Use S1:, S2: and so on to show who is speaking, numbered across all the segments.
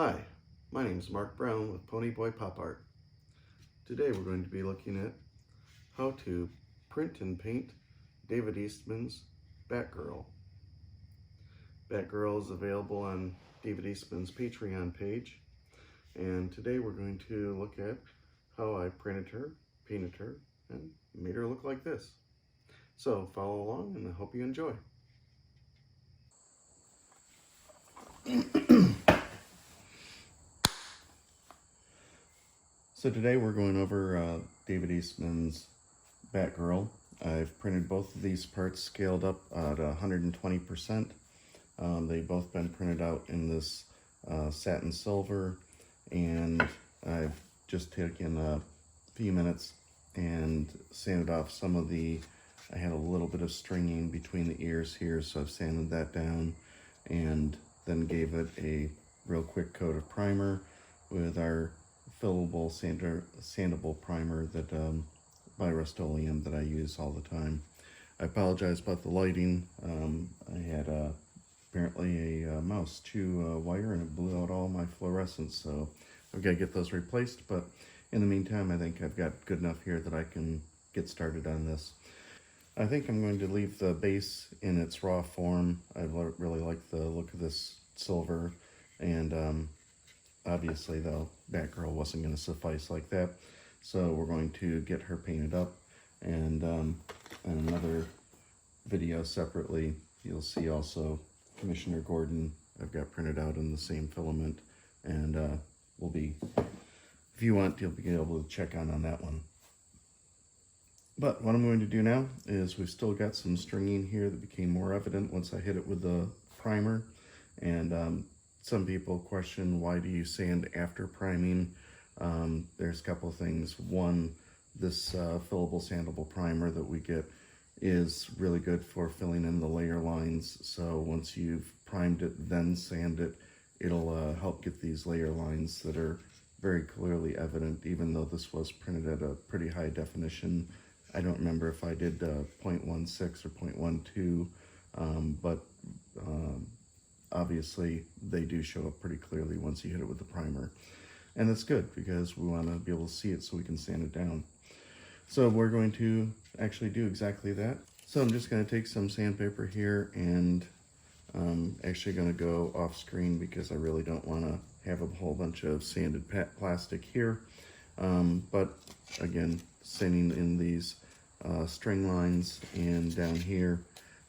S1: Hi, my name is Mark Brown with PonyBoy Pop Art. Today we're going to be looking at how to print and paint David Eastman's BatGirl. BatGirl is available on David Eastman's Patreon page, and today we're going to look at how I printed her, painted her, and made her look like this. So follow along and I hope you enjoy. So today we're going over David Eastman's BatGirl. I've printed both of these parts scaled up at 120%. They've both been printed out in this satin silver, and I've just taken a few minutes and sanded off some of I had a little bit of stringing between the ears here, so I've sanded that down and then gave it a real quick coat of primer with our Fillable Sandable primer that by Rustoleum that I use all the time. I apologize about the lighting. I had apparently a mouse chew wire and it blew out all my fluorescents, so I've got to get those replaced, but in the meantime I think I've got good enough here that I can get started on this. I think I'm going to leave the base in its raw form. I really like the look of this silver, and obviously though, BatGirl wasn't going to suffice like that, so we're going to get her painted up, and in another video separately you'll see also Commissioner Gordon I've got printed out in the same filament, and will be, if you want, you'll be able to check on that one. But what I'm going to do now is we've still got some stringing here that became more evident once I hit it with the primer, and some people question, why do you sand after priming? There's a couple of things. One, this fillable sandable primer that we get is really good for filling in the layer lines. So once you've primed it, then sand it, it'll help get these layer lines that are very clearly evident, even though this was printed at a pretty high definition. I don't remember if I did 0.16 or 0.12, but obviously they do show up pretty clearly once you hit it with the primer. And that's good because we want to be able to see it so we can sand it down. So we're going to actually do exactly that. So I'm just going to take some sandpaper here, and actually going to go off screen because I really don't want to have a whole bunch of sanded plastic here. But again, sanding in these string lines and down here,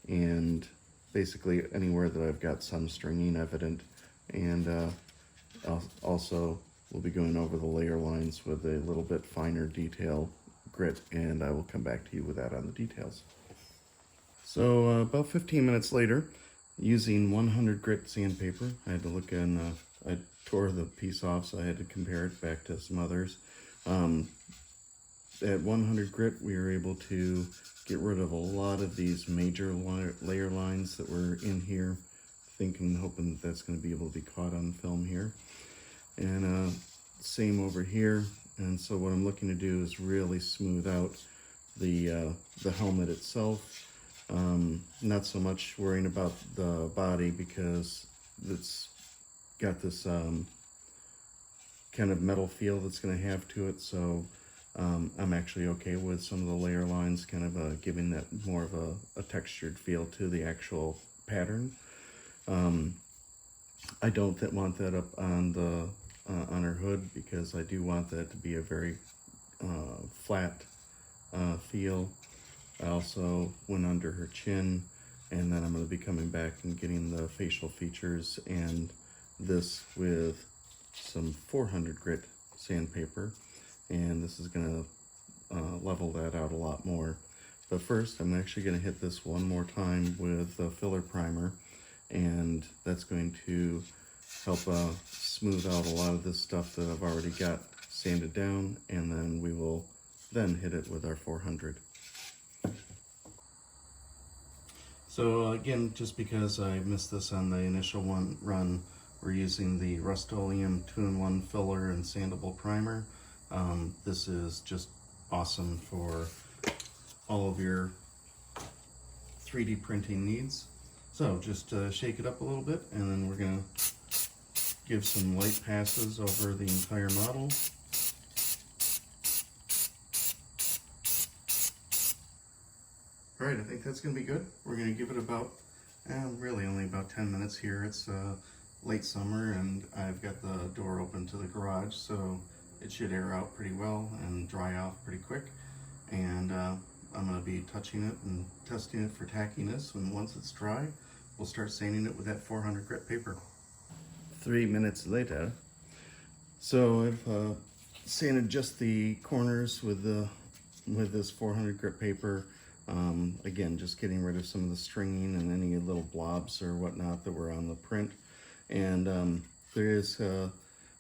S1: and basically anywhere that I've got some stringing evident, and also we'll be going over the layer lines with a little bit finer detail grit, and I will come back to you with that on the details. So about 15 minutes later, using 100 grit sandpaper, I had to look in, I tore the piece off, so I had to compare it back to some others. At 100 grit, we were able to get rid of a lot of these major layer lines that were in here, thinking, hoping that that's going to be able to be caught on film here. And same over here. And so what I'm looking to do is really smooth out the helmet itself. Not so much worrying about the body because it's got this kind of metal feel that's going to have to it. So I'm actually okay with some of the layer lines kind of giving that more of a textured feel to the actual pattern. I don't want that up on the on her hood because I do want that to be a very flat feel. I also went under her chin, and then I'm going to be coming back and getting the facial features, and this with some 400 grit sandpaper, and this is going to level that out a lot more. But first I'm actually going to hit this one more time with the filler primer, and that's going to help smooth out a lot of this stuff that I've already got sanded down, and then we will then hit it with our 400. So again, just because I missed this on the initial run, we're using the Rustoleum 2-in-1 filler and sandable primer. This is just awesome for all of your 3D printing needs. So just shake it up a little bit, and then we're gonna give some light passes over the entire model. Alright, I think that's going to be good. We're going to give it about, really only about 10 minutes here. It's late summer and I've got the door open to the garage, so it should air out pretty well and dry off pretty quick. And I'm going to be touching it and testing it for tackiness, and once it's dry, we'll start sanding it with that 400 grit paper. 3 minutes later. So I've sanded just the corners with this 400 grit paper. Again, just getting rid of some of the stringing and any little blobs or whatnot that were on the print. And there is a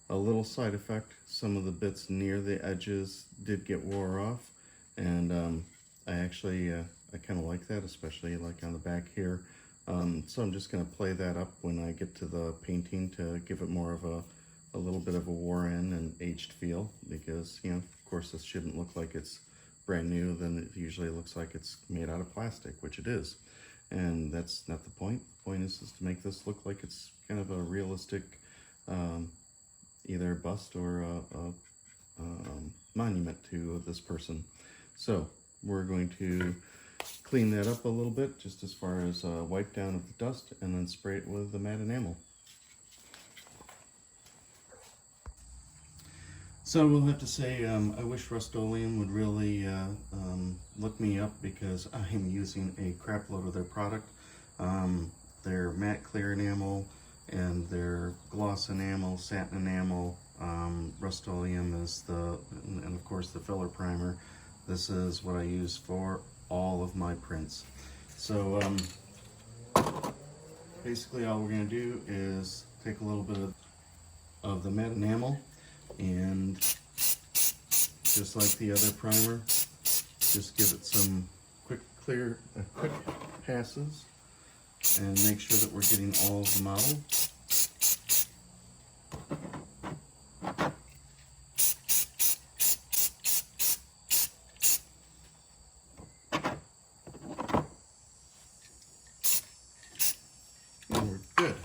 S1: little side effect. Some of the bits near the edges did get wore off, and I actually I kind of like that, especially like on the back here. So I'm just going to play that up when I get to the painting to give it more of a little bit of a wore-in and aged feel, because, you know, of course this shouldn't look like it's brand new. Then it usually looks like it's made out of plastic, which it is, and that's not the point. The point is to make this look like it's kind of a realistic either bust or a monument to this person. So we're going to clean that up a little bit, just as far as wipe down of the dust, and then spray it with the matte enamel. So we'll have to say, I wish Rustoleum would really look me up, because I am using a crap load of their product. Their matte clear enamel and their gloss enamel, satin enamel, Rustoleum is and of course the filler primer. This is what I use for all of my prints. So basically all we're going to do is take a little bit of the matte enamel, and just like the other primer, just give it some quick passes and make sure that we're getting all of the model. And we're good.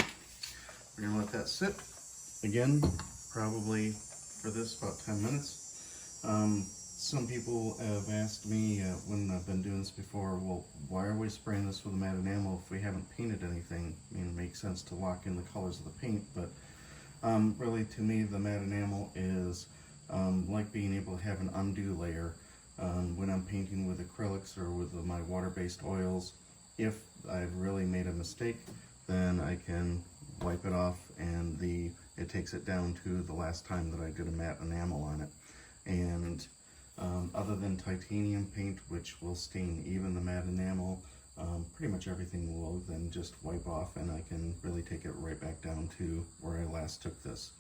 S1: We're going to let that sit. Again, probably for this about 10 minutes. Some people have asked me when I've been doing this before, well, why are we spraying this with a matte enamel if we haven't painted anything? I mean, it makes sense to lock in the colors of the paint, but really to me the matte enamel is like being able to have an undo layer when I'm painting with acrylics or with my water-based oils. If I've really made a mistake, then I can wipe it off, and it takes it down to the last time that I did a matte enamel on it. And other than titanium paint, which will stain even the matte enamel, pretty much everything will then just wipe off, and I can really take it right back down to where I last took this.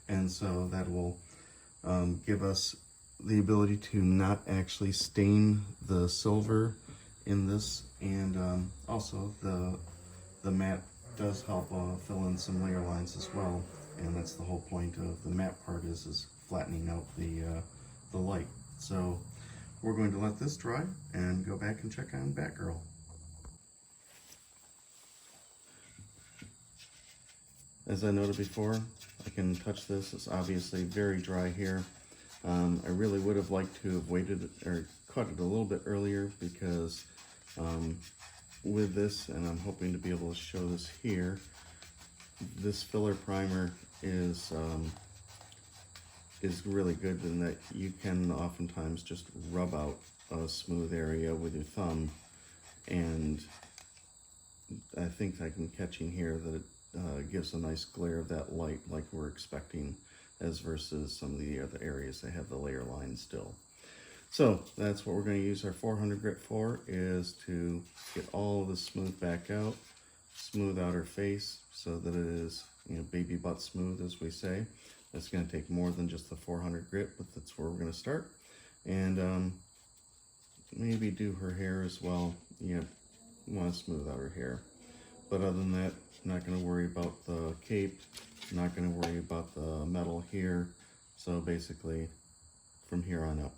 S1: And so that will give us the ability to not actually stain the silver in this, and also the matte does help fill in some layer lines as well, and that's the whole point of the matte part, is flattening out the light. So we're going to let this dry and go back and check on BatGirl. As I noted before, I can touch this. It's obviously very dry here. I really would have liked to have waited or cut it a little bit earlier, because with this, and I'm hoping to be able to show this here, this filler primer is really good in that you can oftentimes just rub out a smooth area with your thumb, and I think I can catch in here that it gives a nice glare of that light like we're expecting, as versus some of the other areas that have the layer line still. So that's what we're going to use our 400 grit for, is to get all of the smooth back out, smooth out her face so that it is, you know, baby butt smooth, as we say. That's going to take more than just the 400 grit, but that's where we're going to start. And maybe do her hair as well. You want to smooth out her hair. But other than that, I'm not going to worry about the cape. I'm not going to worry about the metal here. So basically, from here on up.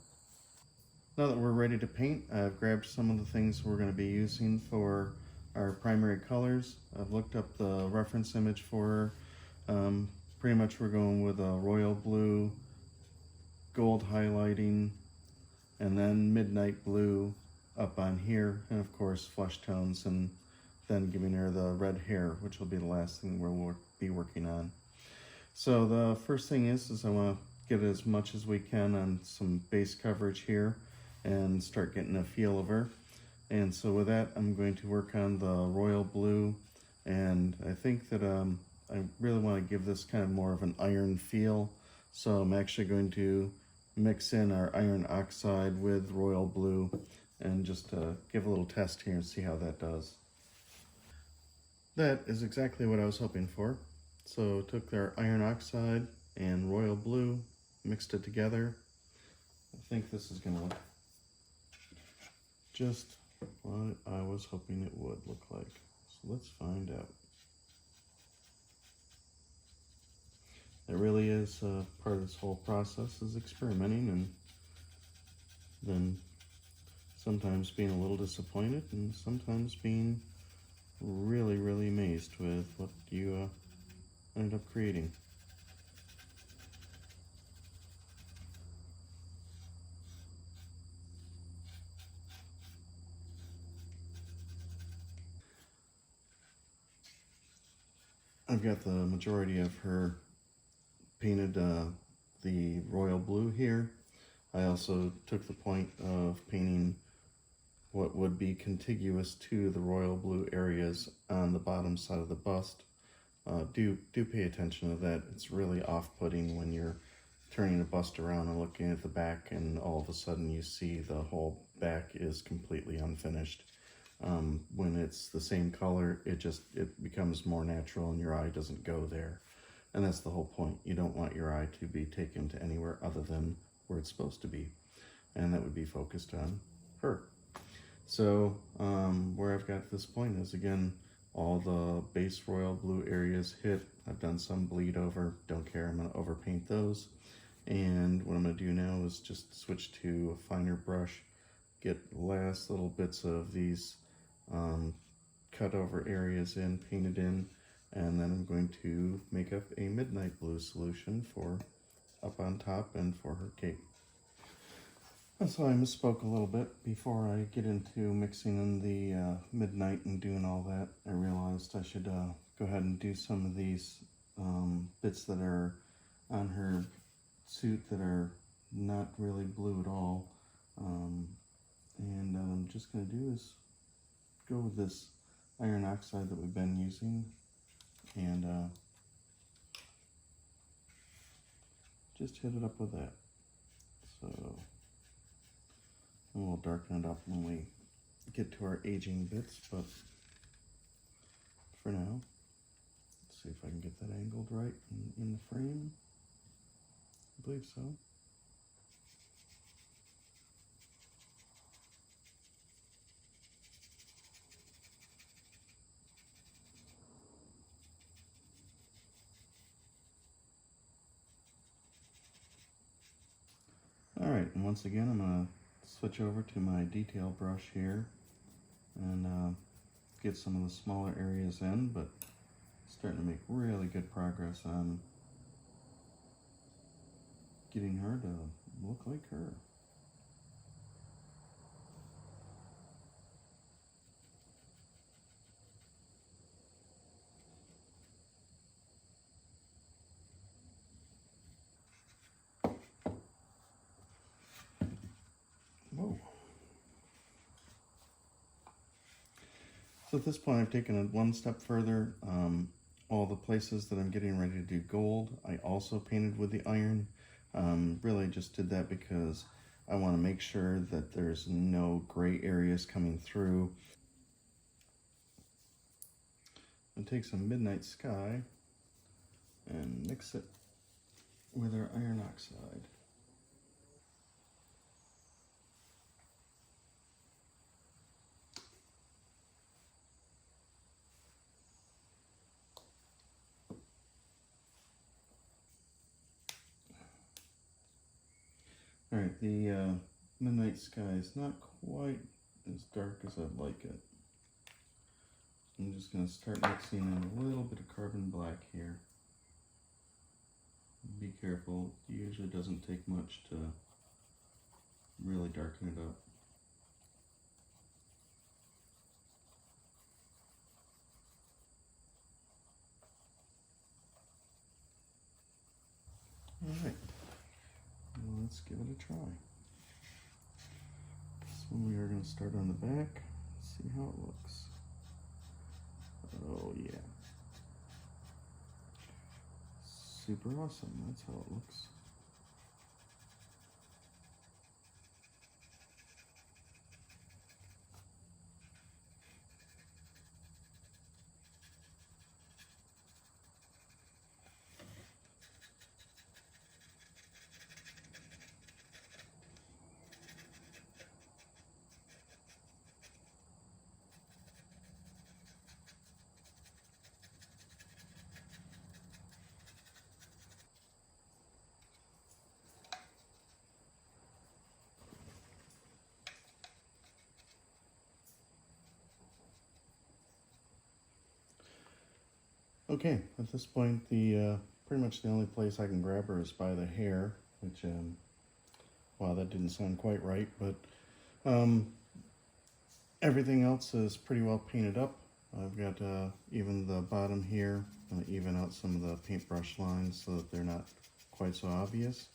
S1: Now that we're ready to paint, I've grabbed some of the things we're going to be using for our primary colors. I've looked up the reference image for pretty much we're going with a royal blue, gold highlighting, and then midnight blue up on here, and of course flesh tones, and then giving her the red hair, which will be the last thing we'll be working on. So the first thing is I want to get as much as we can on some base coverage here and start getting a feel of her. And so with that, I'm going to work on the royal blue, and I think that I really want to give this kind of more of an iron feel. So I'm actually going to mix in our Iron Oxide with royal blue and just give a little test here and see how that does. That is exactly what I was hoping for. So took our Iron Oxide and royal blue, mixed it together. I think this is going to look just what I was hoping it would look like. So let's find out. It really is part of this whole process is experimenting, and then sometimes being a little disappointed and sometimes being really, really amazed with what you end up creating. I've got the majority of her painted the royal blue here. I also took the point of painting what would be contiguous to the royal blue areas on the bottom side of the bust. Do pay attention to that. It's really off-putting when you're turning a bust around and looking at the back, and all of a sudden you see the whole back is completely unfinished. When it's the same color, it becomes more natural and your eye doesn't go there. And that's the whole point. You don't want your eye to be taken to anywhere other than where it's supposed to be. And that would be focused on her. So where I've got at this point is, again, all the base royal blue areas hit. I've done some bleed over, don't care, I'm gonna overpaint those. And what I'm gonna do now is just switch to a finer brush, get last little bits of these cut over areas in, painted in, and then I'm going to make up a midnight blue solution for up on top and for her cape. So I misspoke a little bit. Before I get into mixing in the midnight and doing all that, I realized I should go ahead and do some of these bits that are on her suit that are not really blue at all. And what I'm just going to do is go with this Iron Oxide that we've been using and just hit it up with that. So, and we'll darken it up when we get to our aging bits, but for now, let's see if I can get that angled right in the frame. I believe so. Alright, and once again I'm going to switch over to my detail brush here and get some of the smaller areas in, but starting to make really good progress on getting her to look like her. Whoa. So at this point I've taken it one step further. All the places that I'm getting ready to do gold, I also painted with the iron. Really just did that because I want to make sure that there's no gray areas coming through. And take some Midnight Sky and mix it with our Iron Oxide. Alright, the Midnight Sky is not quite as dark as I'd like it. I'm just going to start mixing in a little bit of Carbon Black here. Be careful, it usually doesn't take much to really darken it up. Alright, well, let's give it a try. This one we are going to start on the back, see how it looks. Oh yeah. Super awesome, that's how it looks. Okay, at this point, pretty much the only place I can grab her is by the hair, which, wow, that didn't sound quite right, but everything else is pretty well painted up. I've got even the bottom here, even out some of the paintbrush lines so that they're not quite so obvious.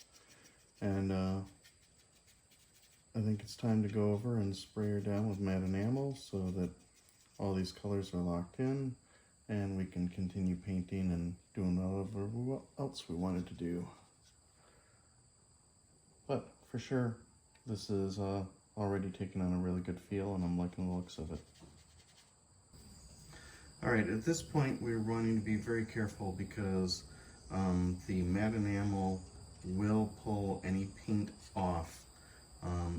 S1: And I think it's time to go over and spray her down with matte enamel so that all these colors are locked in, and we can continue painting and doing whatever else we wanted to do. But for sure, this is already taking on a really good feel, and I'm liking the looks of it. Alright, at this point we're wanting to be very careful because the matte enamel will pull any paint off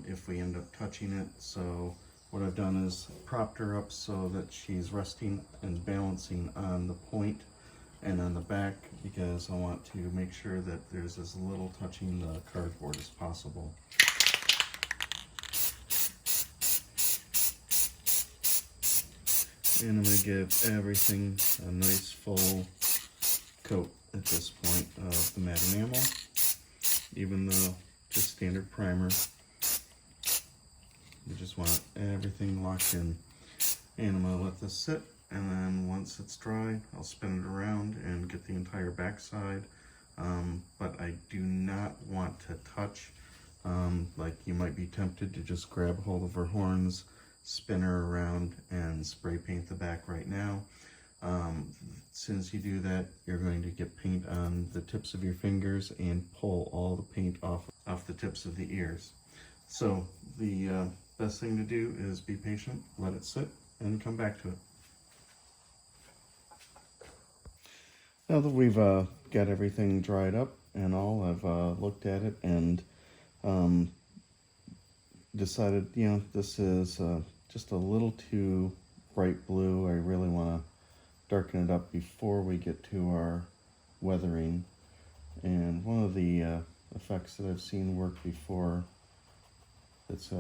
S1: if we end up touching it. So what I've done is propped her up so that she's resting and balancing on the point and on the back, because I want to make sure that there's as little touching the cardboard as possible. And I'm going to give everything a nice full coat at this point of the matte enamel, even though just standard primer. We just want everything locked in. And I'm going to let this sit, and then once it's dry, I'll spin it around and get the entire backside. But I do not want to touch, like you might be tempted to just grab hold of her horns, spin her around, and spray paint the back right now. Since you do that, you're going to get paint on the tips of your fingers and pull all the paint off the tips of the ears. So the best thing to do is be patient, let it sit, and come back to it. Now that we've got everything dried up and all, I've looked at it and decided, you know, this is just a little too bright blue. I really want to darken it up before we get to our weathering. And one of the effects that I've seen work before that's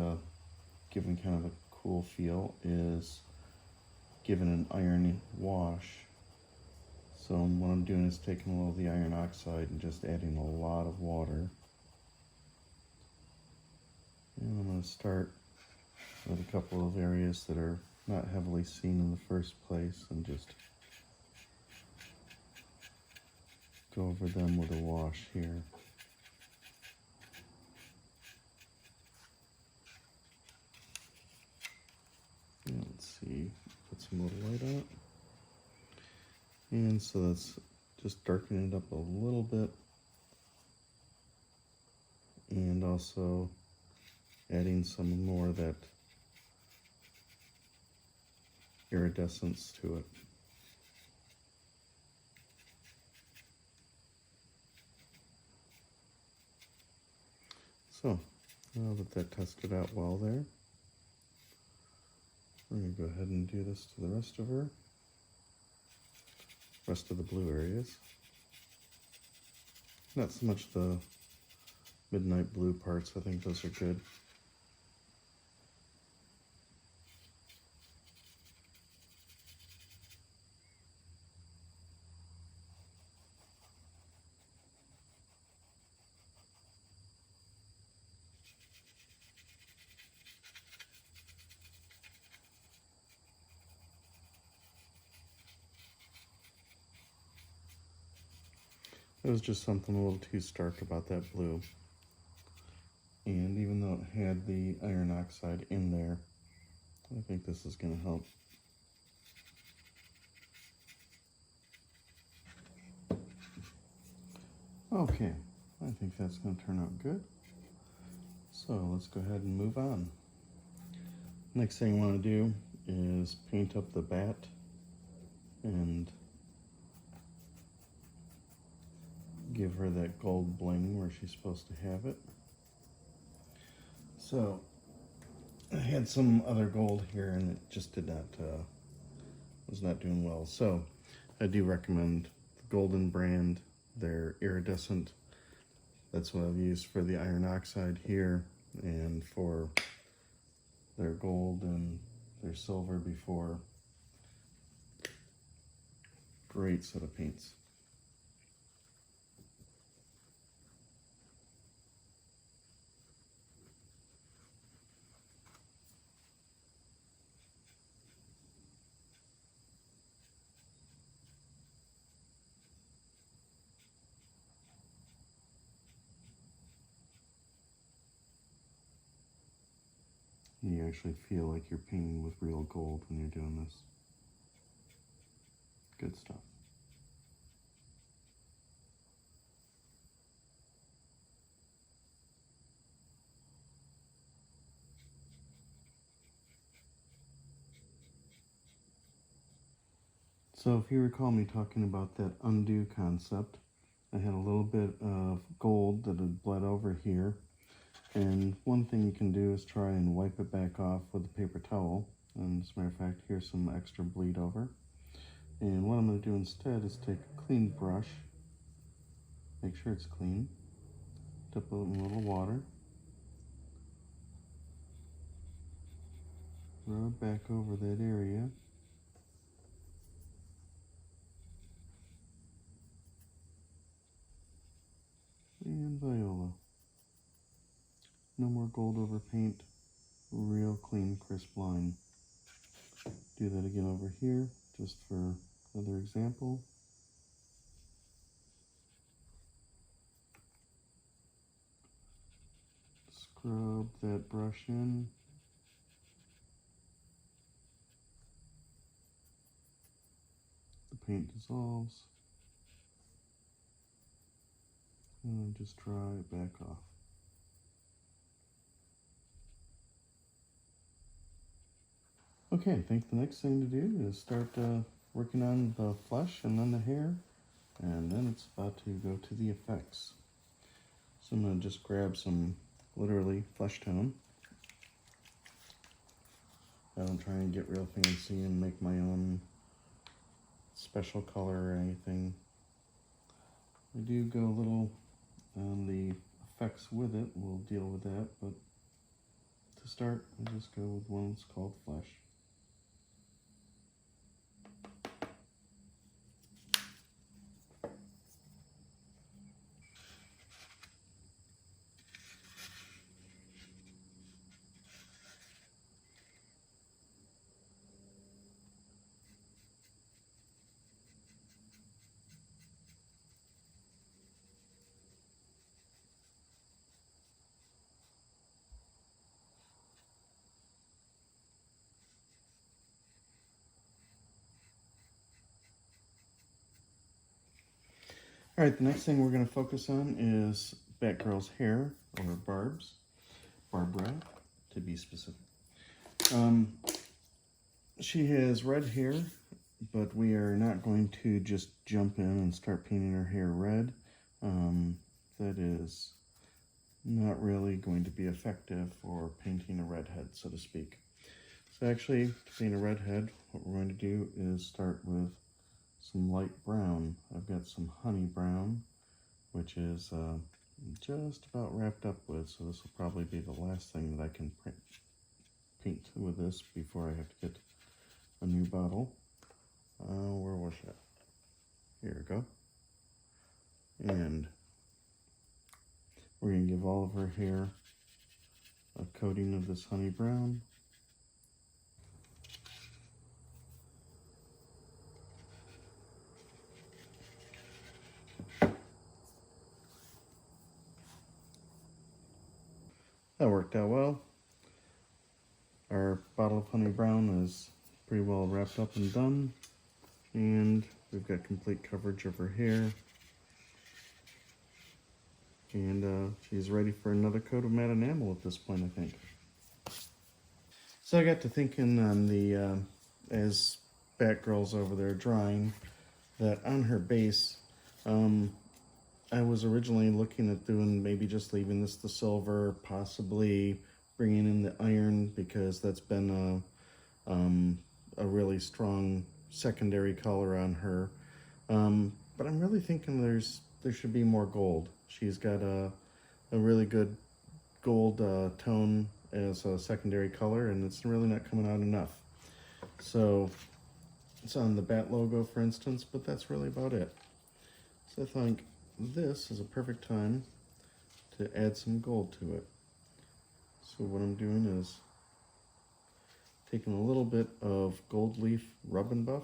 S1: giving kind of a cool feel is giving an iron wash. So what I'm doing is taking a little of the Iron Oxide and just adding a lot of water. And I'm going to start with a couple of areas that are not heavily seen in the first place and just go over them with a wash here. And let's see, put some little light on it. And so that's just darkening it up a little bit, and also adding some more of that iridescence to it. So now that that tested out well there, we're going to go ahead and do this to the rest of her. Rest of the blue areas. Not so much the midnight blue parts, I think those are good. It was just something a little too stark about that blue. And even though it had the Iron Oxide in there, I think this is going to help. Okay, I think that's going to turn out good. So let's go ahead and move on. Next thing I want to do is paint up the bat and give her that gold bling where she's supposed to have it. So I had some other gold here and it just did not, was not doing well. So I do recommend the Golden brand, their Iridescent. That's what I've used for the Iron Oxide here and for their gold and their silver before. Great set of paints. And you actually feel like you're painting with real gold when you're doing this. Good stuff. So if you recall me talking about that undo concept, I had a little bit of gold that had bled over here. And one thing you can do is try and wipe it back off with a paper towel. And as a matter of fact, here's some extra bleed over. And what I'm going to do instead is take a clean brush, make sure it's clean, dip it in a little water, rub back over that area, and Viola. No more gold over paint, real clean, crisp line. Do that again over here, just for another example. Scrub that brush in. The paint dissolves. And just dry it back off. Okay, I think the next thing to do is start working on the flesh and then the hair, and then it's about to go to the effects. So I'm going to just grab some, literally, flesh tone. I don't try and get real fancy and make my own special color or anything. I do go a little on the effects with it, we'll deal with that, but to start, I just go with one that's called Flesh. All right, the next thing we're going to focus on is BatGirl's hair, or Barbara, to be specific. She has red hair, but we are not going to just jump in and start painting her hair red. That is not really going to be effective for painting a redhead, so to speak. So actually, to paint a redhead, what we're going to do is start with some light brown. I've got some Honey Brown, which is just about wrapped up with, so this will probably be the last thing that I can paint with this before I have to get a new bottle. Where was that? Here we go. And we're going to give all of her hair a coating of this Honey Brown. that worked out well. Our bottle of Honey Brown is pretty well wrapped up and done. And we've got complete coverage of her hair. And she's ready for another coat of matte enamel at this point, I think. So I got to thinking on the, as BatGirl's over there drying, that on her base, I was originally looking at doing maybe just leaving this the silver, possibly bringing in the iron, because that's been a really strong secondary color on her. But I'm really thinking there should be more gold. She's got a really good gold tone as a secondary color, and it's really not coming out enough. So it's on the Bat logo, for instance, but that's really about it. So I think this is a perfect time to add some gold to it. So what I'm doing is taking a little bit of gold leaf rub and buff,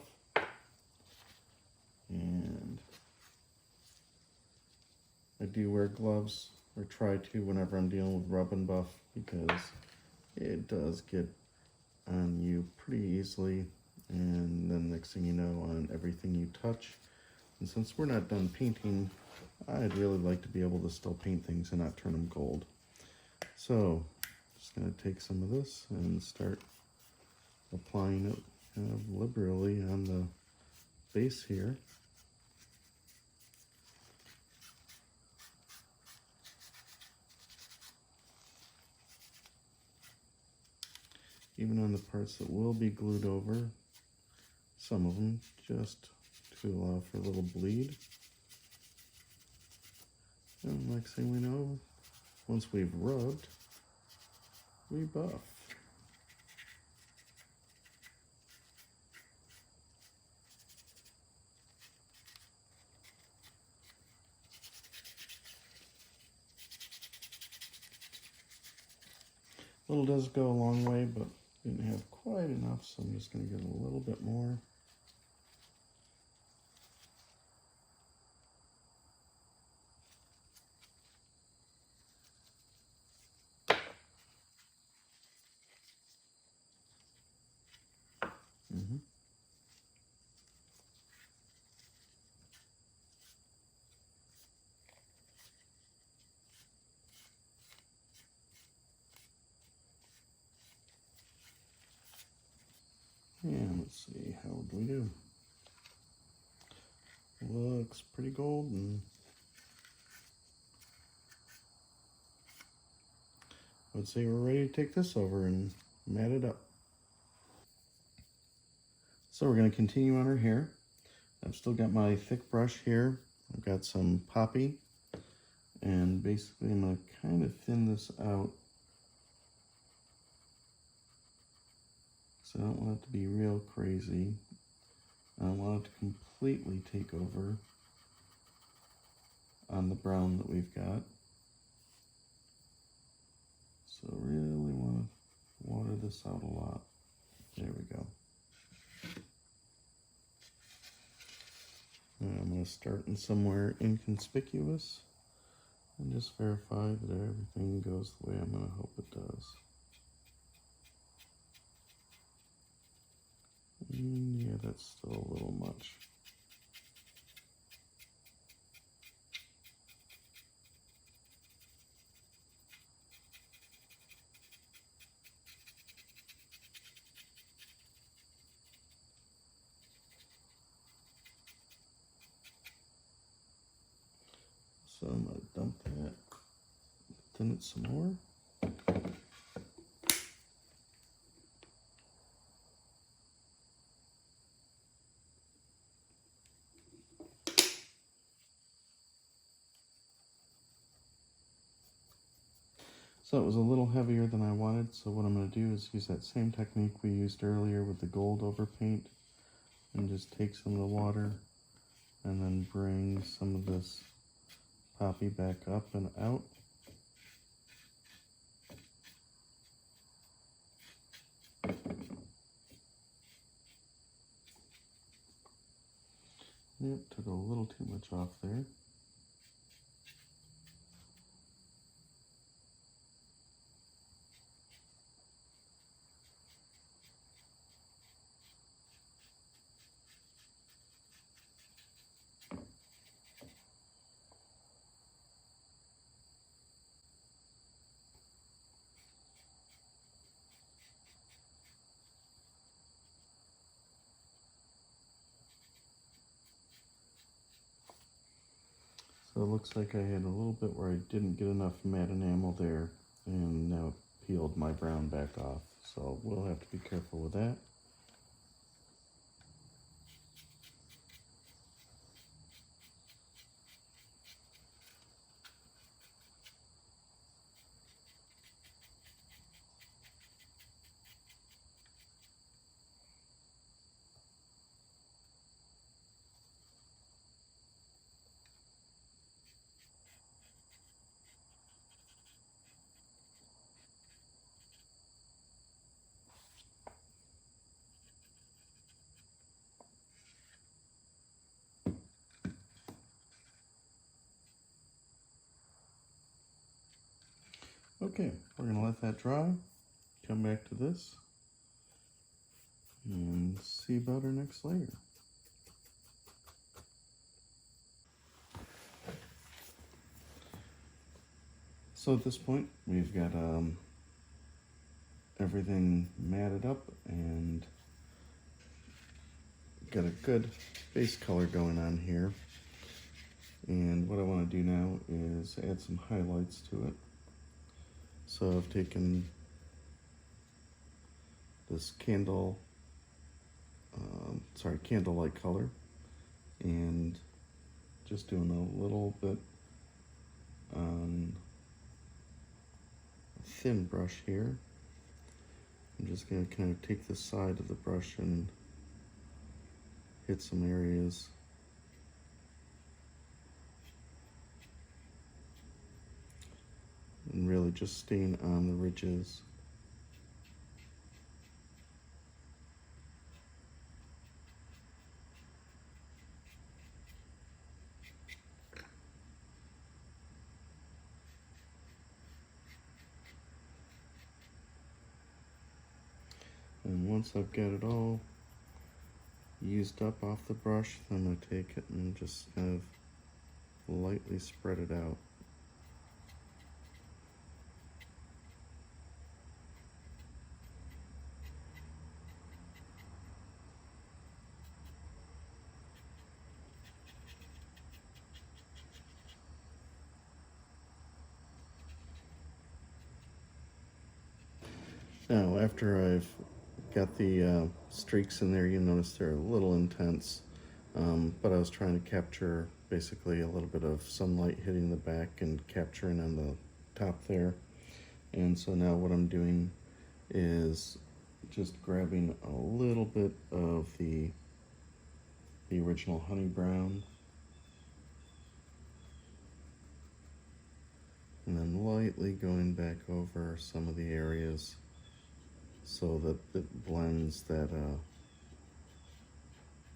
S1: and I do wear gloves, or try to, whenever I'm dealing with rub and buff, because it does get on you pretty easily, and then next thing you know, on everything you touch. And since we're not done painting, I'd really like to be able to still paint things and not turn them gold. So, just going to take some of this and start applying it kind of liberally on the base here. Even on the parts that will be glued over, some of them, just to allow for a little bleed. And next thing we know, once we've rubbed, we buff. Little does go a long way, but didn't have quite enough, so I'm just going to get a little bit more. And let's see, how do we do? Looks pretty golden. I would say we're ready to take this over and mat it up. So we're going to continue on her hair. I've still got my thick brush here. I've got some Poppy, and basically I'm going to kind of thin this out, so I don't want it to be real crazy. I don't want it to completely take over on the brown that we've got. So really want to water this out a lot. There we go. And I'm going to start in somewhere inconspicuous and just verify that everything goes the way I'm going to hope it does. Yeah, that's still a little much. So I'm going to dump that, thin it some more. So it was a little heavier than I wanted, so what I'm going to do is use that same technique we used earlier with the gold over paint, and just take some of the water and then bring some of this Poppy back up and out. Yep, took a little too much off there. So it looks like I had a little bit where I didn't get enough matte enamel there, and now it peeled my brown back off. So we'll have to be careful with that. Okay, we're going to let that dry, come back to this, and see about our next layer. So at this point, we've got everything matted up and got a good base color going on here. And what I want to do now is add some highlights to it. So I've taken this candlelight color and just doing a little bit on a thin brush here. I'm just going to kind of take the side of the brush and hit some areas. And really just staying on the ridges. And once I've got it all used up off the brush, I'm going to take it and just kind of lightly spread it out. Now, after I've got the streaks in there, you notice they're a little intense, but I was trying to capture basically a little bit of sunlight hitting the back and capturing on the top there. And so now what I'm doing is just grabbing a little bit of the original Honey Brown, and then lightly going back over some of the areas so that it blends that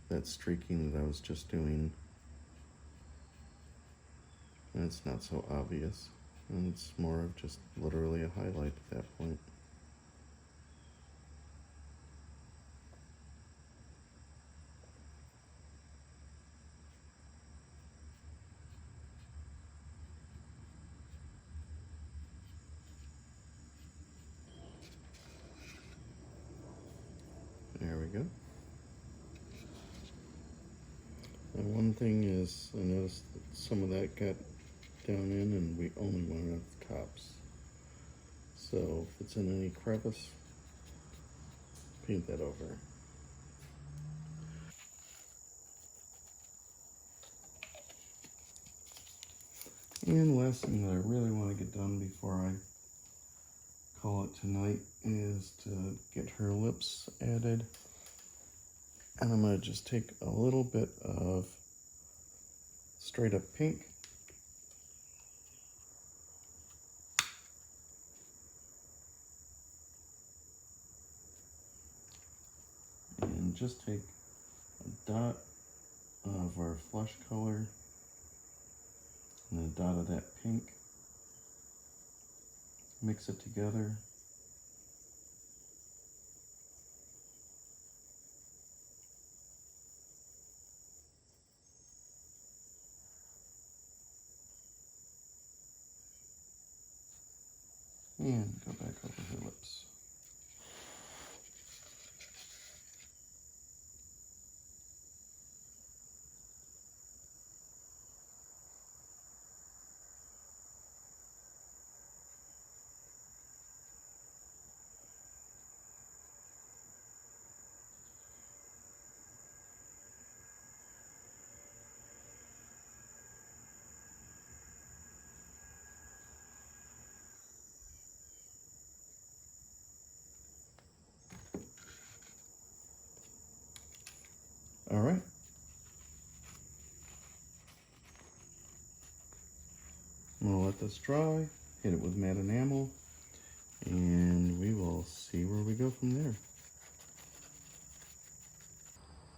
S1: that streaking that I was just doing, and it's not so obvious, and it's more of just literally a highlight at that point. There we go. And one thing is, I noticed that some of that got down in and we only wanted the tops. So if it's in any crevice, paint that over. And last thing that I really want to get done before I call it tonight is to get her lips added. And I'm going to just take a little bit of straight up pink. And just take a dot of our flesh color and a dot of that pink. Mix it together. And go back over her lips. All right. I'm gonna let this dry, hit it with matte enamel, and we will see where we go from there.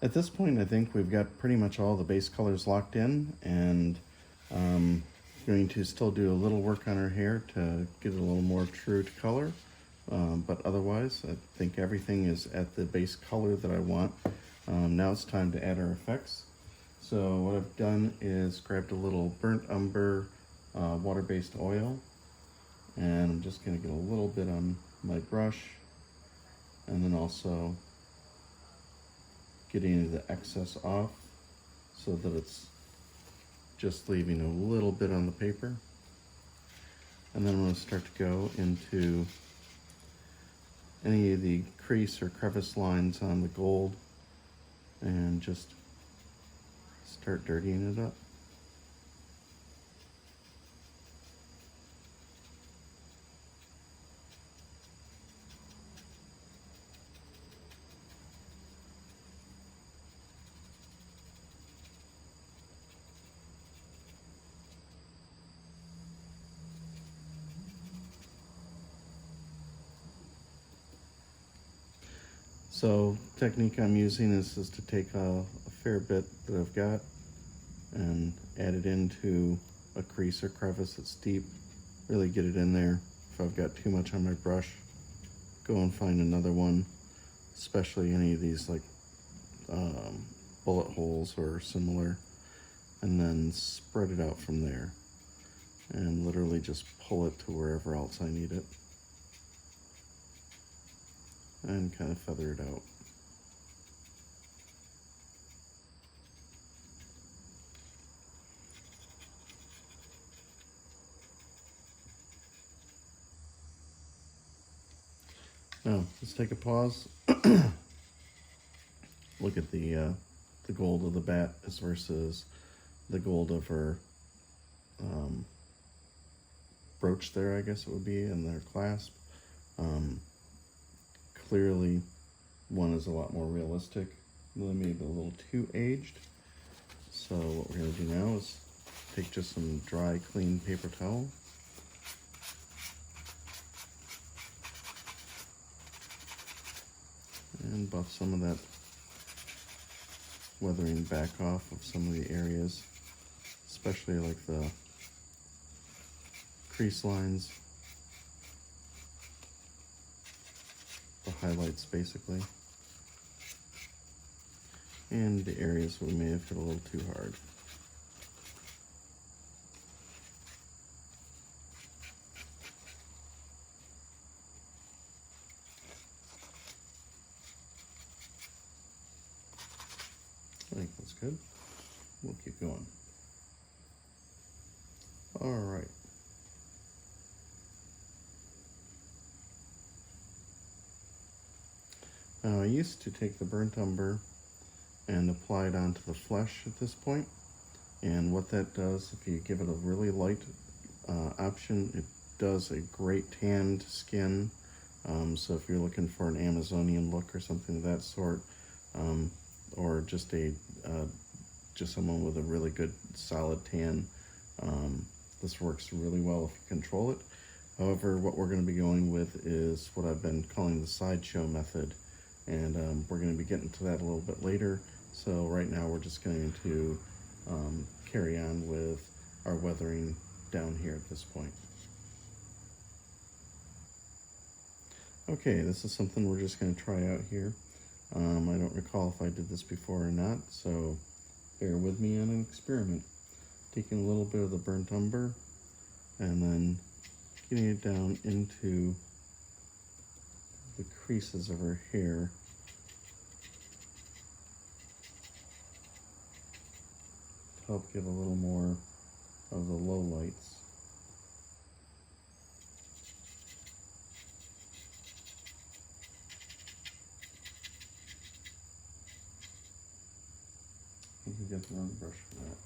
S1: At this point, I think we've got pretty much all the base colors locked in, and going to still do a little work on her hair to get it a little more true to color. But otherwise, I think everything is at the base color that I want. Now it's time to add our effects. So what I've done is grabbed a little Burnt Umber water-based oil, and I'm just going to get a little bit on my brush, and then also getting the excess off so that it's just leaving a little bit on the paper. And then I'm going to start to go into any of the crease or crevice lines on the gold and just start dirtying it up. So technique I'm using is to take a fair bit that I've got and add it into a crease or crevice that's deep. Really get it in there. If I've got too much on my brush, go and find another one, especially any of these like bullet holes or similar, and then spread it out from there and literally just pull it to wherever else I need it. And kind of feather it out. Now, let's take a pause. Look at the gold of the bat as versus the gold of her brooch there, I guess it would be, and their clasp. Clearly, one is a lot more realistic. Maybe a little too aged. So what we're going to do now is take just some dry, clean paper towel. And buff some of that weathering back off of some of the areas, especially like the crease lines, the highlights basically, and the areas we may have hit a little too hard. I think that's good. We'll keep going. All right. Now I used to take the burnt umber and apply it onto the flesh at this point. And what that does, if you give it a really light option, it does a great tanned skin. So if you're looking for an Amazonian look or something of that sort, or just someone with a really good solid tan, this works really well if you control it. However, what we're going to be going with is what I've been calling the Sideshow Method, and we're going to be getting to that a little bit later. So right now we're just going to carry on with our weathering down here at this point. Okay, this is something we're just going to try out here. I don't recall if I did this before or not, so bear with me on an experiment. Taking a little bit of the burnt umber and then getting it down into the creases of her hair. To help get a little more of the lowlights. You can get the wrong brush for that.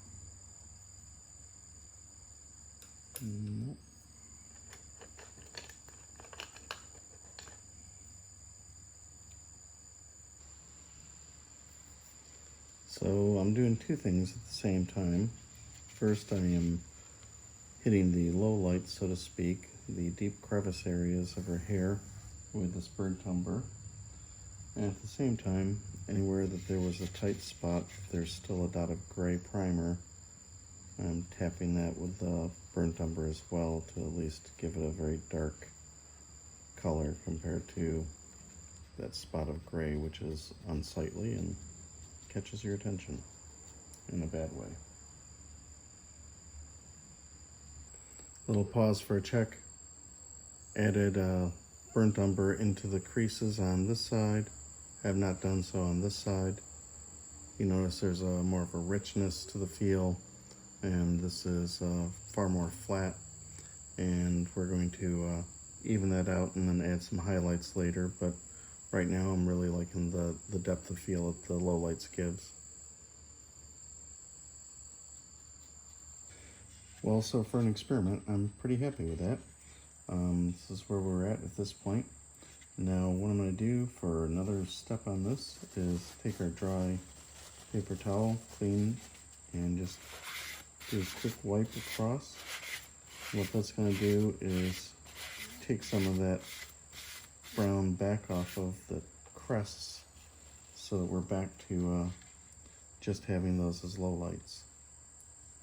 S1: Nope. So I'm doing two things at the same time. First, I am hitting the low light, so to speak, the deep crevice areas of her hair with this burnt umber. And at the same time, anywhere that there was a tight spot, there's still a dot of gray primer. I'm tapping that with the burnt umber as well to at least give it a very dark color compared to that spot of gray, which is unsightly and catches your attention in a bad way. Little pause for a check. Added burnt umber into the creases on this side. Have not done so on this side. You notice there's more of a richness to the feel, and this is far more flat. And we're going to even that out and then add some highlights later, but right now I'm really liking the depth of feel that the low lights gives. Well, so for an experiment, I'm pretty happy with that. This is where we're at this point. Now, what I'm going to do for another step on this is take our dry paper towel, clean, and just do a quick wipe across. What that's going to do is take some of that brown back off of the crests so that we're back to just having those as low lights.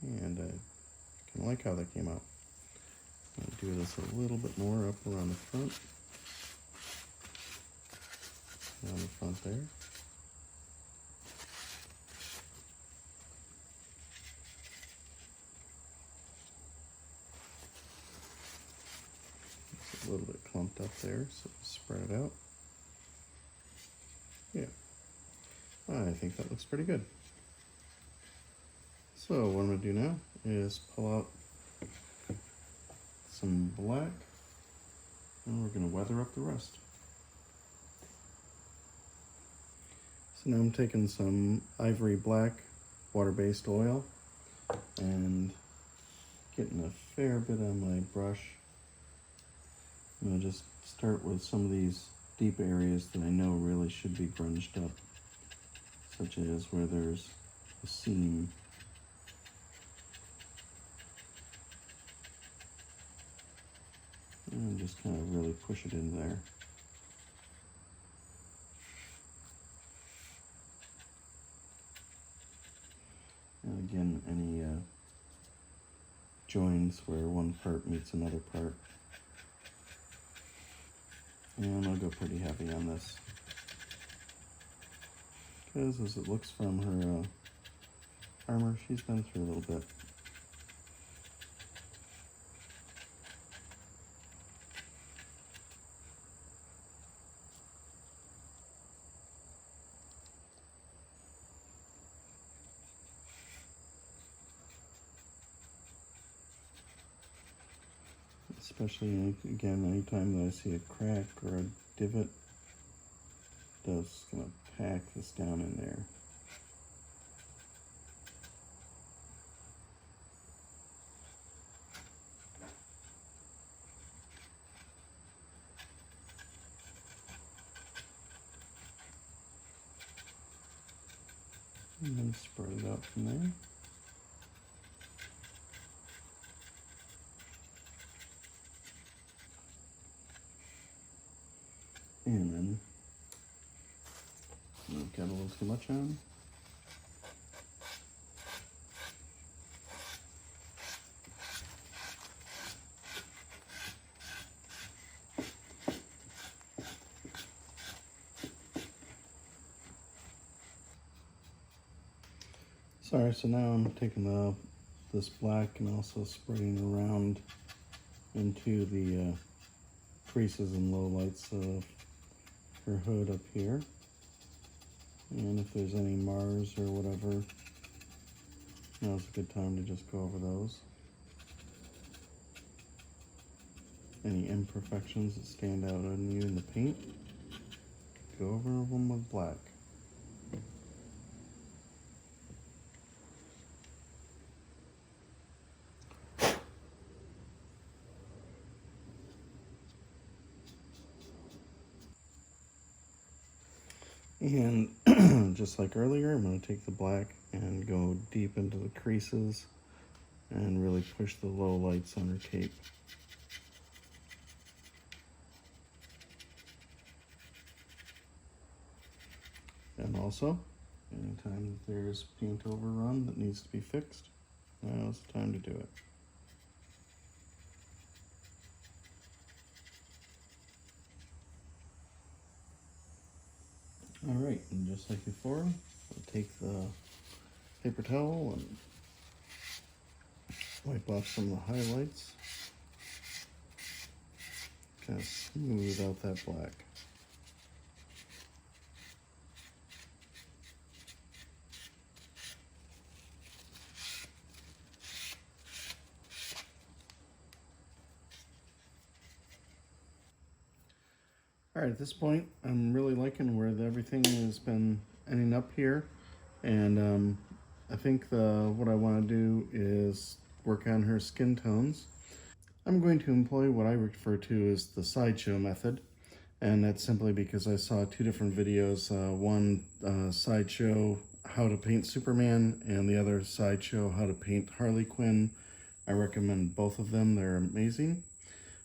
S1: And I kind of like how that came out. I'm going to do this a little bit more up around the front. Down the front there. It's a little bit clumped up there, so spread it out. Yeah, I think that looks pretty good. So what I'm going to do now is pull out some black, and we're going to weather up the rest. So now I'm taking some ivory black water-based oil and getting a fair bit on my brush. I'm going to just start with some of these deep areas that I know really should be grunged up, such as where there's a seam. And just kind of really push it in there. And again, any joins where one part meets another part. And I'll go pretty heavy on this, because as it looks from her armor, she's been through a little bit. Especially, again, anytime that I see a crack or a divot, just gonna pack this down in there. And then spread it out from there. And then, I've got a little too much on. Sorry, so now I'm taking this black and also spreading around into the creases and lowlights of her hood up here, and if there's any Mars or whatever, now's a good time to just go over those. Any imperfections that stand out on you in the paint, go over them with black. And Just like earlier, I'm going to take the black and go deep into the creases and really push the low lights on her cape. And also, anytime that there's paint overrun that needs to be fixed, now's the time to do it. Alright, and just like before, I'll take the paper towel and wipe off some of the highlights. Kind of smooth out that black. Alright, at this point, I'm really liking where everything has been ending up here. And I think what I want to do is work on her skin tones. I'm going to employ what I refer to as the Sideshow Method. And that's simply because I saw two different videos. One Sideshow how to paint Superman, and the other Sideshow how to paint Harley Quinn. I recommend both of them, they're amazing.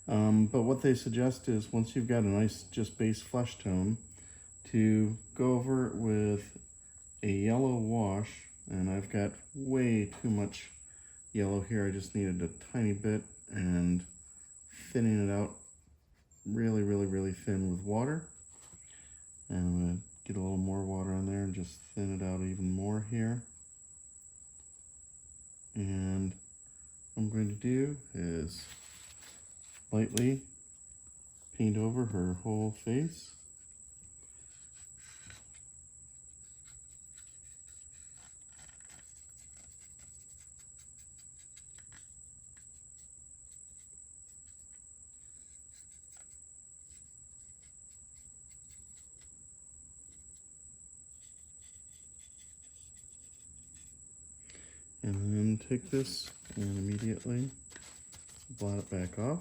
S1: But what they suggest is once you've got a nice just base flesh tone, to go over it with a yellow wash, and I've got way too much yellow here. I just needed a tiny bit, and thinning it out really, really, really thin with water. And I'm going to get a little more water on there and just thin it out even more here. And what I'm going to do is lightly paint over her whole face. And then take this and immediately blot it back off.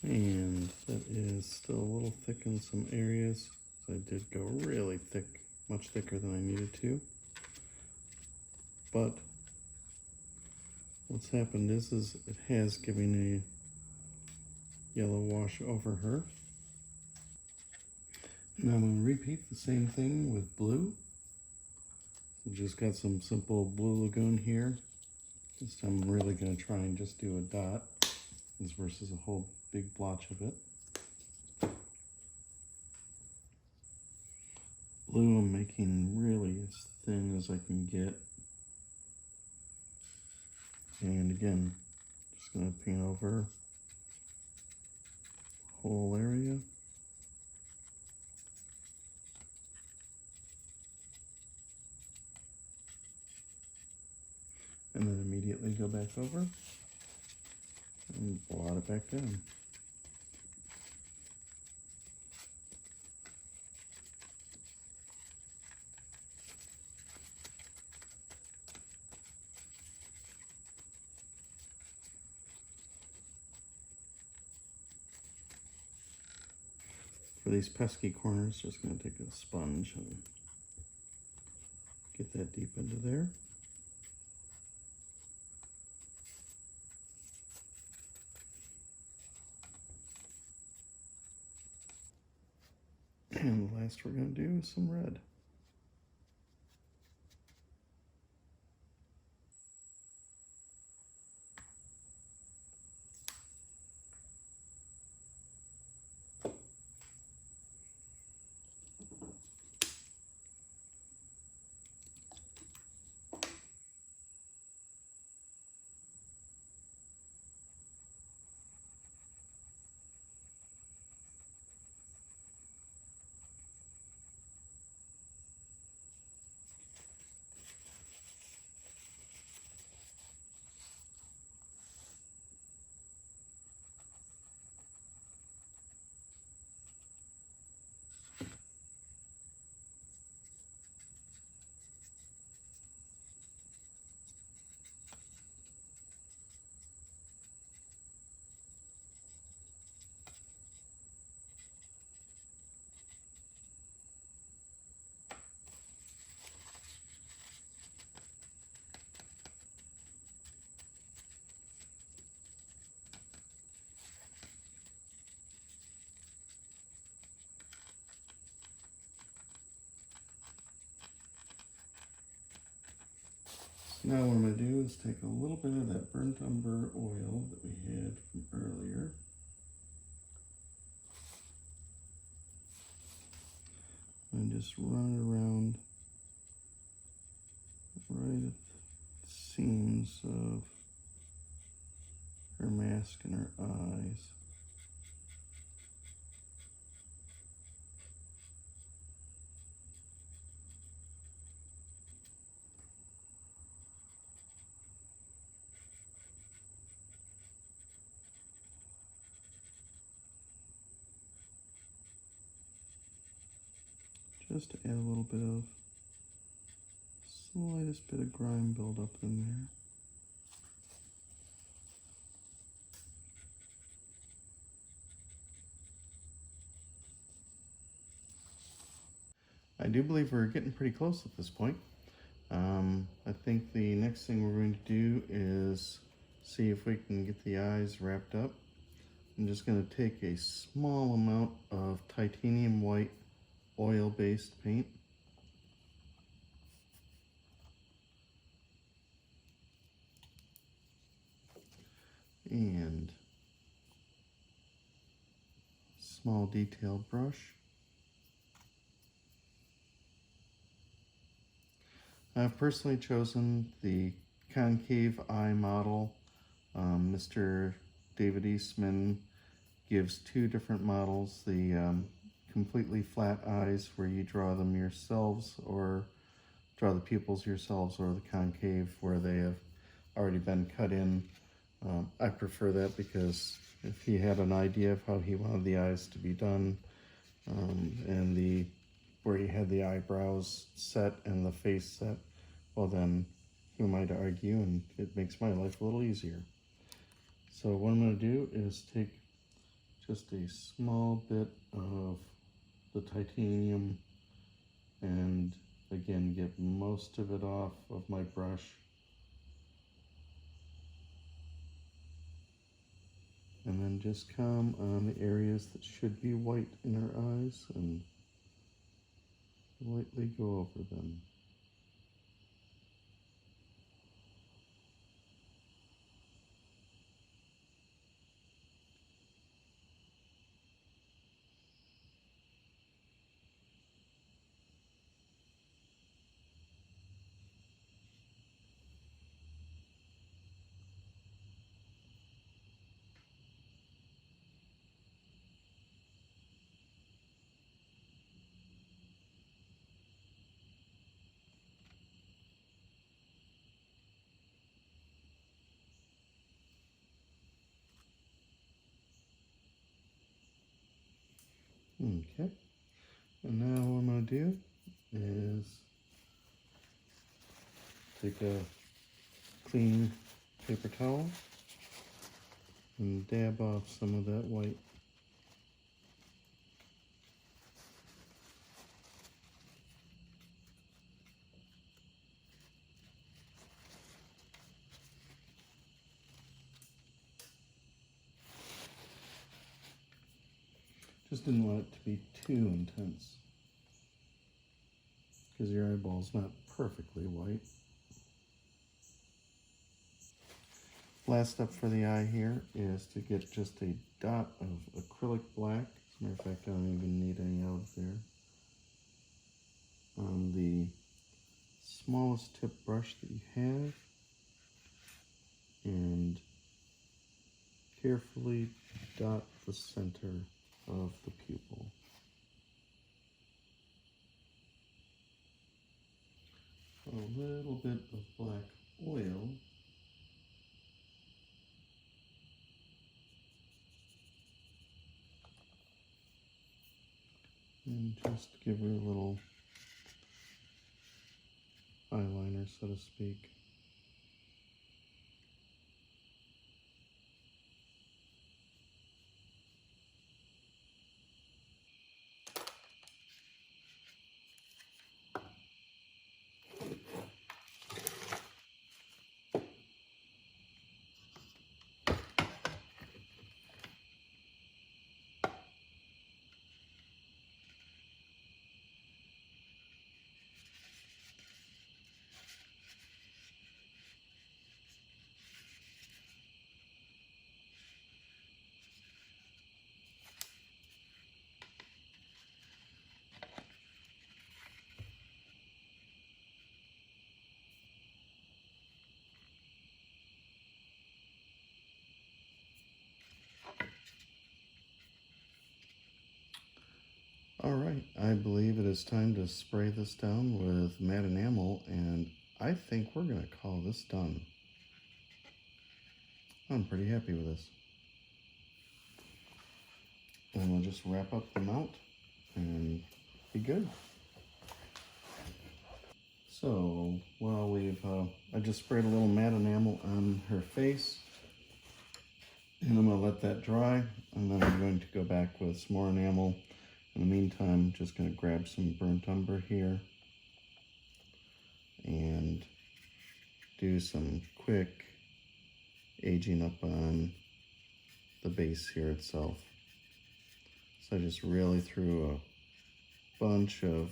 S1: And that is still a little thick in some areas. So I did go really thick, much thicker than I needed to. But what's happened is it has given a yellow wash over her. Now I'm going to repeat the same thing with blue. So just got some simple blue lagoon here. This time I'm really going to try and just do a dot versus a whole big blotch of it. Blue I'm making really as thin as I can get. And again, just going to paint over the whole area. And then immediately go back over and blot it back down. For these pesky corners, just going to take a sponge and get that deep into there. And the last we're going to do is some red. Now what I'm going to do is take a little bit of that Burnt Umber Oil that we had from earlier. And just run it around right at the seams of her mask and her eyes. Just to add a little bit of, slightest bit of grime buildup in there. I do believe we're getting pretty close at this point. I think the next thing we're going to do is see if we can get the eyes wrapped up. I'm just going to take a small amount of titanium white oil-based paint. And small detail brush. I've personally chosen the concave eye model. Mr. David Eastman gives two different models, the completely flat eyes where you draw them yourselves or draw the pupils yourselves, or the concave where they have already been cut in. I prefer that because if he had an idea of how he wanted the eyes to be done, and where he had the eyebrows set and the face set, well then, who am I to argue, and it makes my life a little easier. So what I'm going to do is take just a small bit of the titanium and again get most of it off of my brush. And then just come on the areas that should be white in her eyes and lightly go over them. Okay, and now what I'm going to do is take a clean paper towel and dab off some of that white. Just didn't want it to be too intense because your eyeball's not perfectly white. Last step for the eye here is to get just a dot of acrylic black. As a matter of fact, I don't even need any out there. On the smallest tip brush that you have, and carefully dot the center of the pupil. A little bit of black oil and just give her a little eyeliner, so to speak. Alright, I believe it is time to spray this down with Matte Enamel, and I think we're going to call this done. I'm pretty happy with this. And we'll just wrap up the mount and be good. So, while I just sprayed a little Matte Enamel on her face, and I'm going to let that dry, and then I'm going to go back with some more enamel. In the meantime, I'm just going to grab some burnt umber here and do some quick aging up on the base here itself. So I just really threw a bunch of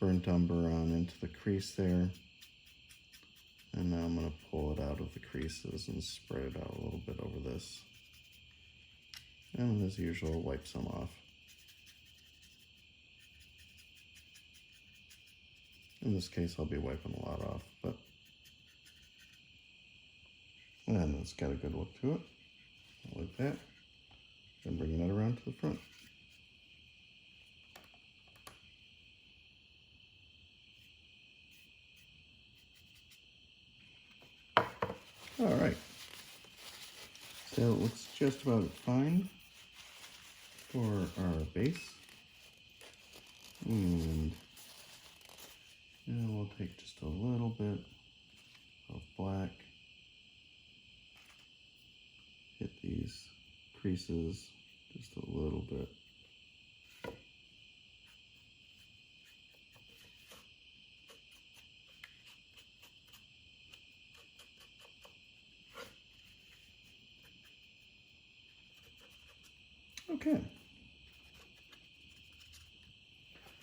S1: burnt umber on into the crease there. And now I'm going to pull it out of the creases and spread it out a little bit over this. And as usual, wipe some off. In this case, I'll be wiping a lot off, but and it's got a good look to it, like that. Then bringing it around to the front. All right, so it looks just about fine for our base, and we'll take just a little bit of black, hit these creases just a little bit. Okay.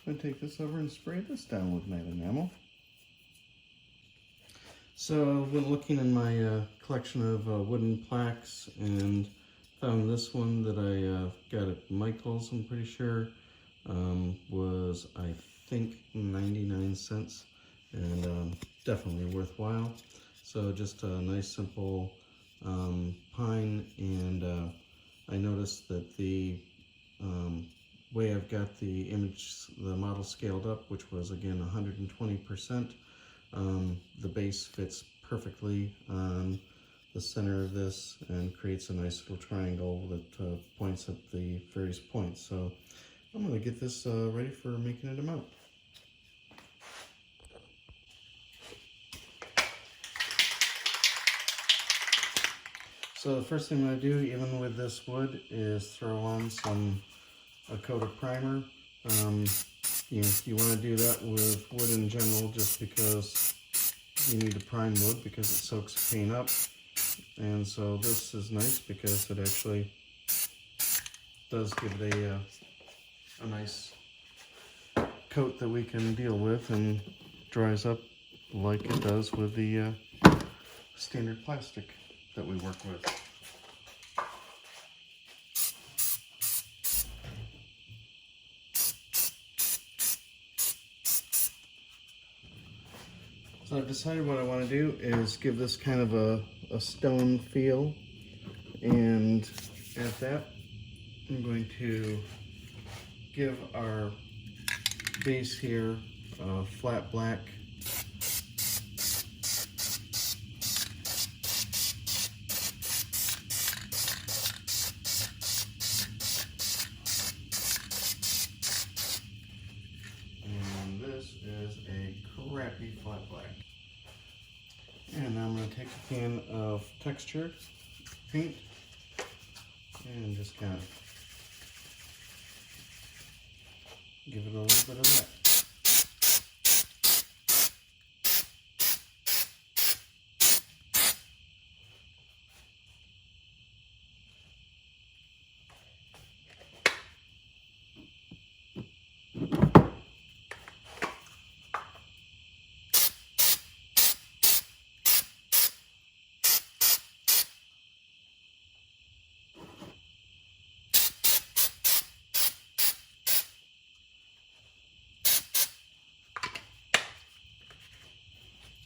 S1: I'm going to take this over and spray this down with Matte Enamel. So I went looking in my collection of wooden plaques and found this one that I got at Michael's, I'm pretty sure, was I think 99 cents, and definitely worthwhile. So just a nice simple pine, and I noticed that the way I've got the model scaled up, which was again 120%, the base fits perfectly on the center of this and creates a nice little triangle that points at the various points. So I'm going to get this ready for making it a mount. So the first thing I'm going to do, even with this wood, is throw on a coat of primer. You want to do that with wood in general, just because you need to prime wood because it soaks paint up. And so this is nice because it actually does give it a nice coat that we can deal with and dries up like it does with the standard plastic that we work with. So I've decided what I want to do is give this kind of a stone feel, and at that I'm going to give our base here a flat black. And this is a crappy flat black. And now I'm going to take a can of texture paint and just kind of give it a little bit of that.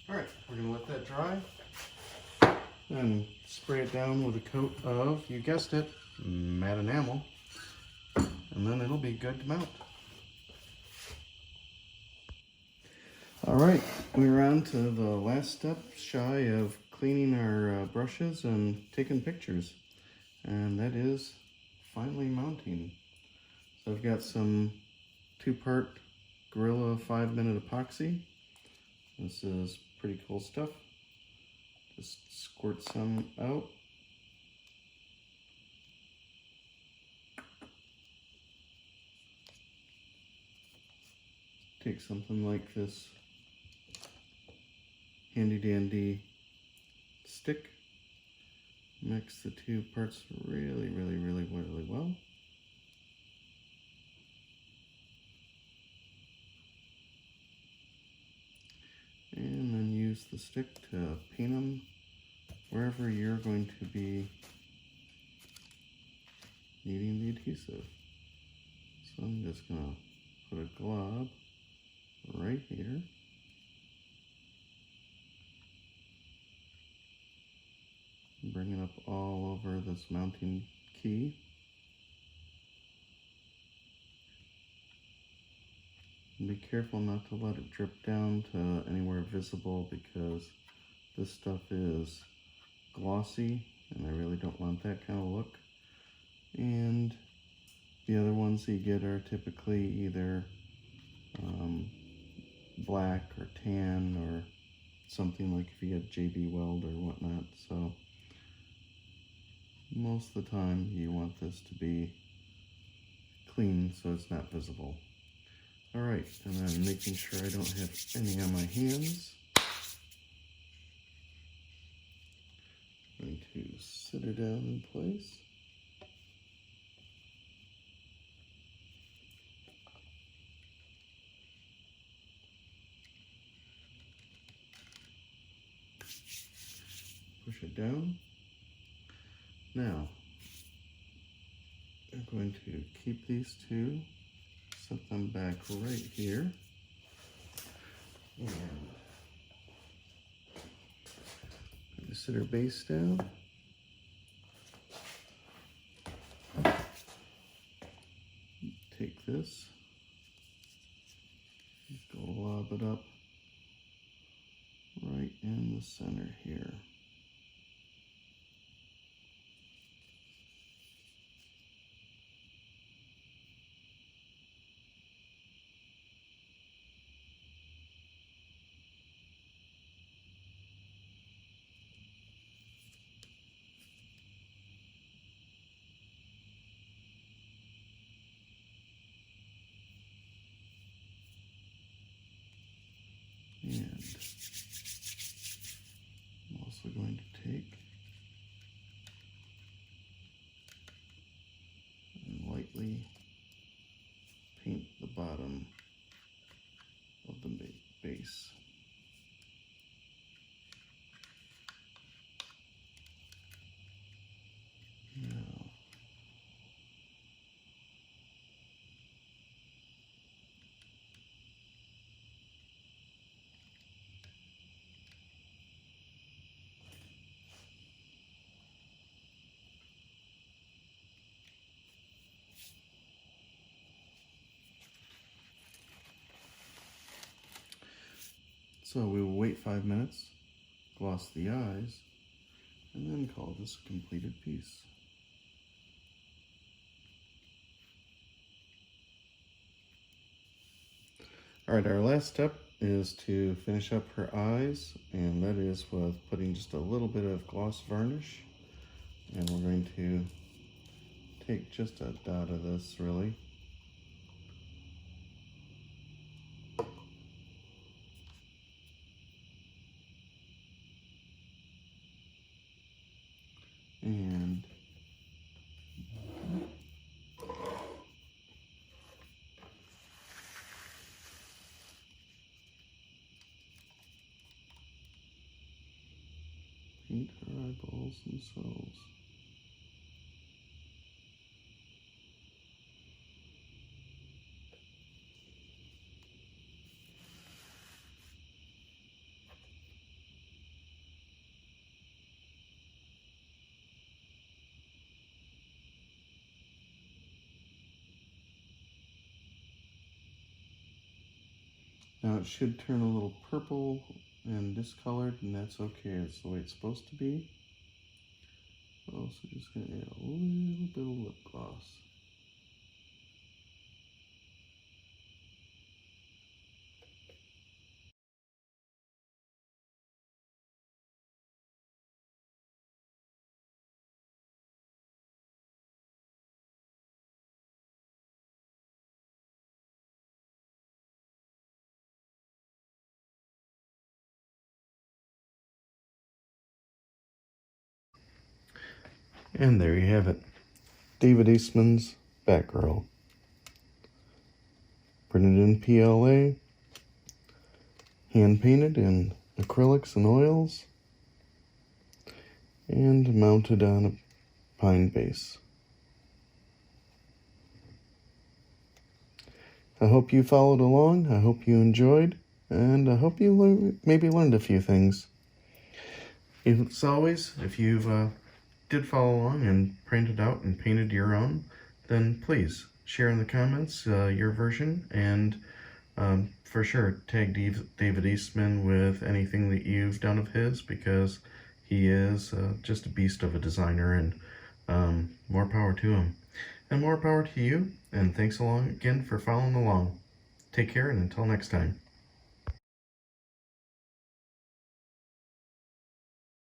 S1: Alright, we're going to let that dry and spray it down with a coat of, you guessed it, Matte Enamel. and then it'll be good to mount. Alright, we're on to the last step shy of cleaning our brushes and taking pictures, and that is finally mounting. So I've got some 2-part Gorilla 5-minute epoxy. This is pretty cool stuff. Just squirt some out. Take something like this handy dandy stick, mix the 2 parts really well. And then use the stick to paint them wherever you're going to be needing the adhesive. So I'm just going to put a glob right here. Bring it up all over this mounting key. And be careful not to let it drip down to anywhere visible, because this stuff is glossy and I really don't want that kind of look. And the other ones you get are typically either black or tan, or something like if you get JB Weld or whatnot. So most of the time you want this to be clean so it's not visible. Alright, and then making sure I don't have any on my hands. I'm going to sit her down in place. Push it down. Now, I'm going to keep these 2, set them back right here, and sit her base down. Take this, glob it up right in the center here. And I'm also going to take and lightly paint the bottom of the base. Now, so we will wait 5 minutes, gloss the eyes, and then call this a completed piece. Alright, our last step is to finish up her eyes, and that is with putting just a little bit of Gloss Varnish. And we're going to take just a dot of this, really. And paint her eyeballs themselves. Now it should turn a little purple and discolored, and that's okay. It's the way it's supposed to be. Also just going to add a little bit of lip gloss. And there you have it. David Eastman's BatGirl. Printed in PLA. Hand painted in acrylics and oils. And mounted on a pine base. I hope you followed along. I hope you enjoyed. And I hope you maybe learned a few things. As always, if you've did follow along and printed out and painted your own, then please share in the comments your version, and for sure tag David Eastman with anything that you've done of his, because he is just a beast of a designer, and more power to him. And more power to you, and thanks again for following along. Take care, and until next time.